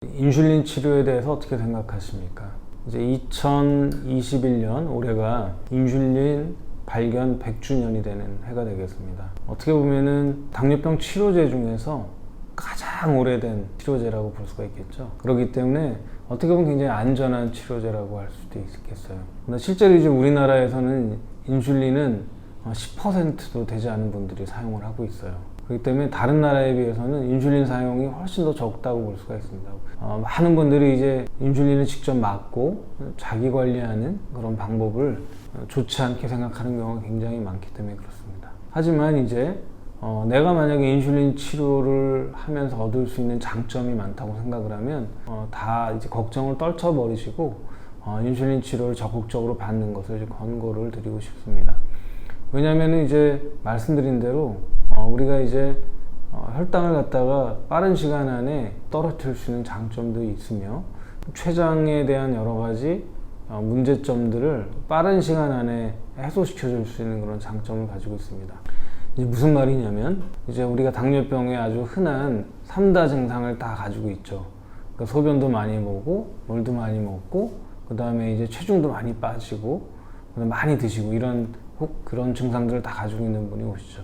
인슐린 치료에 대해서 어떻게 생각하십니까? 이제 2021년 올해가 인슐린 발견 100주년이 되는 해가 되겠습니다. 어떻게 보면은 당뇨병 치료제 중에서 가장 오래된 치료제라고 볼 수가 있겠죠. 그렇기 때문에 어떻게 보면 굉장히 안전한 치료제라고 할 수도 있겠어요. 근데 실제로 이제 우리나라에서는 인슐린은 10%도 되지 않은 분들이 사용을 하고 있어요. 그렇기 때문에 다른 나라에 비해서는 인슐린 사용이 훨씬 더 적다고 볼 수가 있습니다. 많은 분들이 이제 인슐린을 직접 맞고 자기 관리하는 그런 방법을 좋지 않게 생각하는 경우가 굉장히 많기 때문에 그렇습니다. 하지만 이제 내가 만약에 인슐린 치료를 하면서 얻을 수 있는 장점이 많다고 생각을 하면 다 이제 걱정을 떨쳐버리시고 인슐린 치료를 적극적으로 받는 것을 이제 권고를 드리고 싶습니다. 왜냐하면 이제 말씀드린 대로 우리가 이제 혈당을 갖다가 빠른 시간 안에 떨어뜨릴 수 있는 장점도 있으며 췌장에 대한 여러 가지 문제점들을 빠른 시간 안에 해소시켜 줄 수 있는 그런 장점을 가지고 있습니다. 이제 무슨 말이냐면 이제 우리가 당뇨병의 아주 흔한 3다 증상을 다 가지고 있죠. 그러니까 소변도 많이 보고 물도 많이 먹고 그 다음에 이제 체중도 많이 빠지고 많이 드시고 이런 그런 증상들을 다 가지고 있는 분이 오시죠.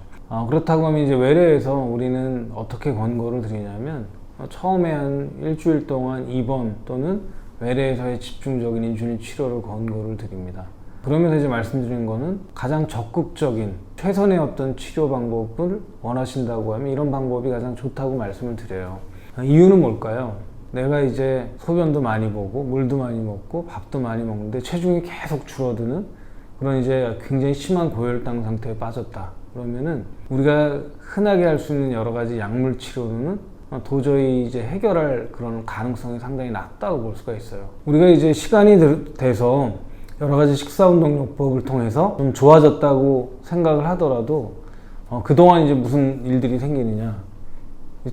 그렇다고 하면 이제 외래에서 우리는 어떻게 권고를 드리냐면 처음에 한 일주일 동안 입원 또는 외래에서의 집중적인 인슐린 치료를 권고를 드립니다. 그러면서 이제 말씀드린 거는 가장 적극적인 최선의 어떤 치료 방법을 원하신다고 하면 이런 방법이 가장 좋다고 말씀을 드려요. 이유는 뭘까요? 내가 이제 소변도 많이 보고 물도 많이 먹고 밥도 많이 먹는데 체중이 계속 줄어드는 그런 이제 굉장히 심한 고혈당 상태에 빠졌다. 그러면은 우리가 흔하게 할 수 있는 여러 가지 약물 치료는 도저히 이제 해결할 그런 가능성이 상당히 낮다고 볼 수가 있어요. 우리가 이제 시간이 돼서 여러 가지 식사운동요법을 통해서 좀 좋아졌다고 생각을 하더라도 그동안 이제 무슨 일들이 생기느냐,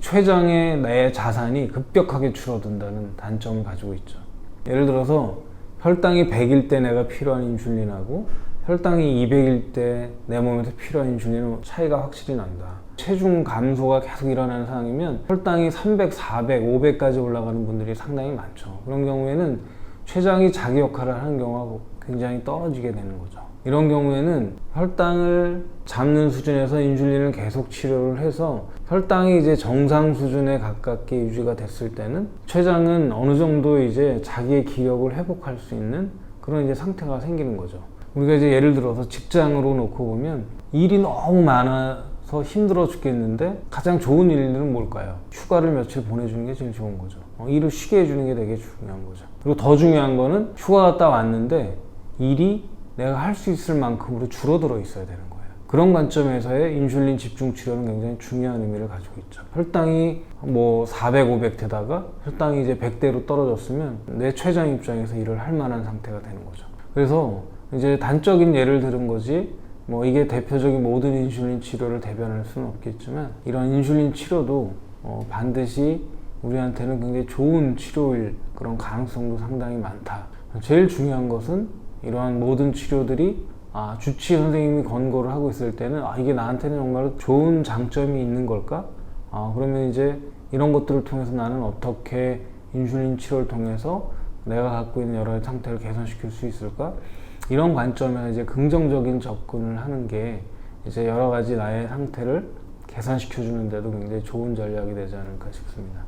췌장의 내 자산이 급격하게 줄어든다는 단점을 가지고 있죠. 예를 들어서 혈당이 100일 때 내가 필요한 인슐린하고 혈당이 200일 때 내 몸에서 필요한 인슐린은 차이가 확실히 난다. 체중 감소가 계속 일어나는 상황이면 혈당이 300, 400, 500까지 올라가는 분들이 상당히 많죠. 그런 경우에는 췌장이 자기 역할을 하는 경우가 굉장히 떨어지게 되는 거죠. 이런 경우에는 혈당을 잡는 수준에서 인슐린을 계속 치료를 해서 혈당이 이제 정상 수준에 가깝게 유지가 됐을 때는 췌장은 어느 정도 이제 자기의 기력을 회복할 수 있는 그런 이제 상태가 생기는 거죠. 우리가 이제 예를 들어서 직장으로 놓고 보면 일이 너무 많아서 힘들어 죽겠는데 가장 좋은 일은 뭘까요? 휴가를 며칠 보내주는 게 제일 좋은 거죠. 일을 쉬게 해주는 게 되게 중요한 거죠. 그리고 더 중요한 거는 휴가 갔다 왔는데 일이 내가 할 수 있을 만큼으로 줄어들어 있어야 되는 거예요. 그런 관점에서의 인슐린 집중 치료는 굉장히 중요한 의미를 가지고 있죠. 혈당이 뭐 400, 500 되다가 혈당이 이제 100대로 떨어졌으면 내 췌장 입장에서 일을 할 만한 상태가 되는 거죠. 그래서 이제 단적인 예를 들은 거지 뭐 이게 대표적인 모든 인슐린 치료를 대변할 수는 없겠지만 이런 인슐린 치료도 반드시 우리한테는 굉장히 좋은 치료일 그런 가능성도 상당히 많다. 제일 중요한 것은 이러한 모든 치료들이 주치의 선생님이 권고를 하고 있을 때는 이게 나한테는 정말 좋은 장점이 있는 걸까? 그러면 이제 이런 것들을 통해서 나는 어떻게 인슐린 치료를 통해서 내가 갖고 있는 여러 가지 상태를 개선시킬 수 있을까? 이런 관점에서 이제 긍정적인 접근을 하는 게 이제 여러 가지 나의 상태를 개선시켜 주는데도 굉장히 좋은 전략이 되지 않을까 싶습니다.